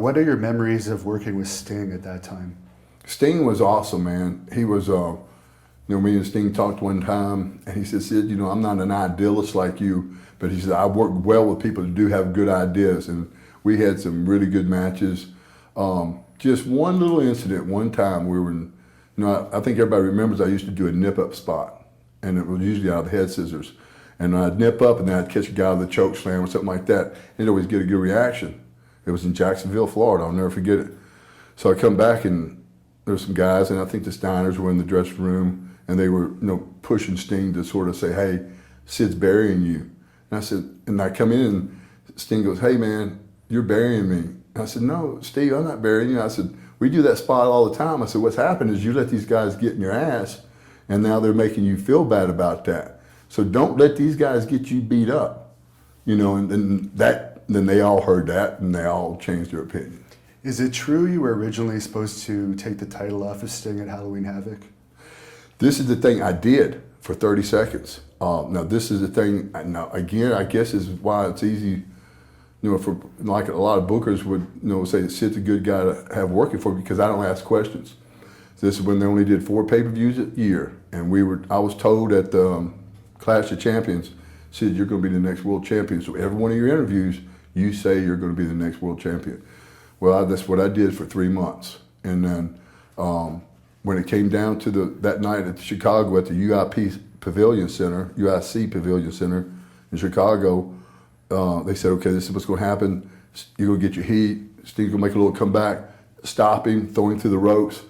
what are your memories of working with Sting at that time? Sting was awesome, man. He was, me and Sting talked one time, and he said, Sid, I'm not an idealist like you, but he said, I work well with people who do have good ideas, and we had some really good matches. Just one little incident, one time we were in, I think everybody remembers I used to do a nip-up spot, and it was usually out of the head scissors. And I'd nip up, and then I'd catch a guy with a choke slam or something like that. He'd always get a good reaction. It was in Jacksonville, Florida. I'll never forget it. So I come back, and there were some guys, and I think the Steiners were in the dressing room, and they were, pushing Sting to sort of say, hey, Sid's burying you. And I said, and I come in, and Sting goes, hey, man, you're burying me. And I said, no, Steve, I'm not burying you. I said, we do that spot all the time. I said, what's happened is you let these guys get in your ass, and now they're making you feel bad about that. So don't let these guys get you beat up. And then they all heard that, and they all changed their opinion. Is it true you were originally supposed to take the title off of Sting at Halloween Havoc? This is the thing I did for 30 seconds. Now this is the thing, now again, I guess is why it's easy, for like a lot of bookers would, say that Sid's a good guy to have working for because I don't ask questions. This is when they only did 4 pay-per-views a year, and I was told at the Clash of Champions, Sid, you're going to be the next world champion. So every one of your interviews, you say you're going to be the next world champion. Well, that's what I did for 3 months. And then when it came down to that night at Chicago at the UIC Pavilion Center in Chicago, they said, okay, this is what's going to happen. You're going to get your heat. Steve's going to make a little comeback, stop him, throw him through the ropes.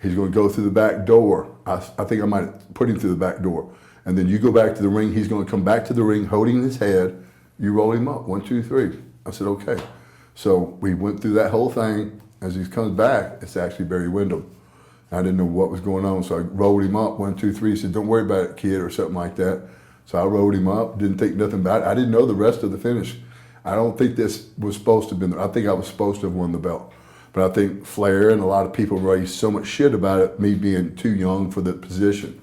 He's going to go through the back door. I think I might put him through the back door. And then you go back to the ring. He's going to come back to the ring holding his head. You roll him up, 1, 2, 3. I said, okay. So we went through that whole thing. As he comes back, it's actually Barry Windham. I didn't know what was going on, so I rolled him up, 1, 2, 3. He said, don't worry about it, kid, or something like that. So I rolled him up, didn't think nothing about it. I didn't know the rest of the finish. I don't think this was supposed to have been there. I think I was supposed to have won the belt. But I think Flair and a lot of people raised so much shit about it, me being too young for the position.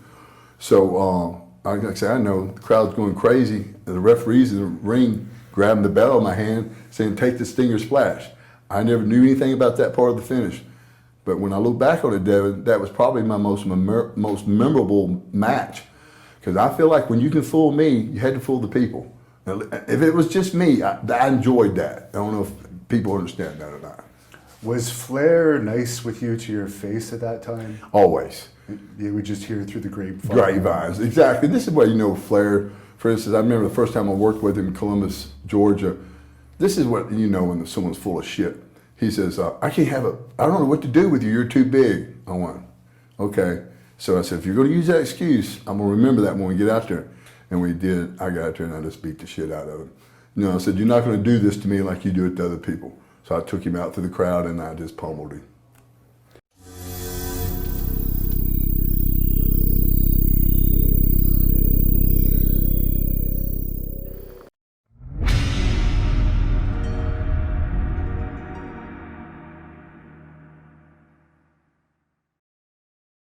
So, like I say, I know the crowd's going crazy. The referees in the ring grabbing the bell in my hand, saying, take the Stinger splash. I never knew anything about that part of the finish. But when I look back on it, Devin, that was probably my most memorable match. Because I feel like when you can fool me, you had to fool the people. Now, if it was just me, I enjoyed that. I don't know if people understand that or not. Was Flair nice with you to your face at that time? Always. You would just hear it through the grapevines. Grapevines, exactly. This is why Flair, for instance, I remember the first time I worked with him in Columbus, Georgia. This is what when someone's full of shit. He says, I don't know what to do with you, you're too big. I went, okay. So I said, if you're going to use that excuse, I'm going to remember that when we get out there. And we did. I got out there and I just beat the shit out of him. I said, you're not going to do this to me like you do it to other people. So I took him out to the crowd and I just pummeled him.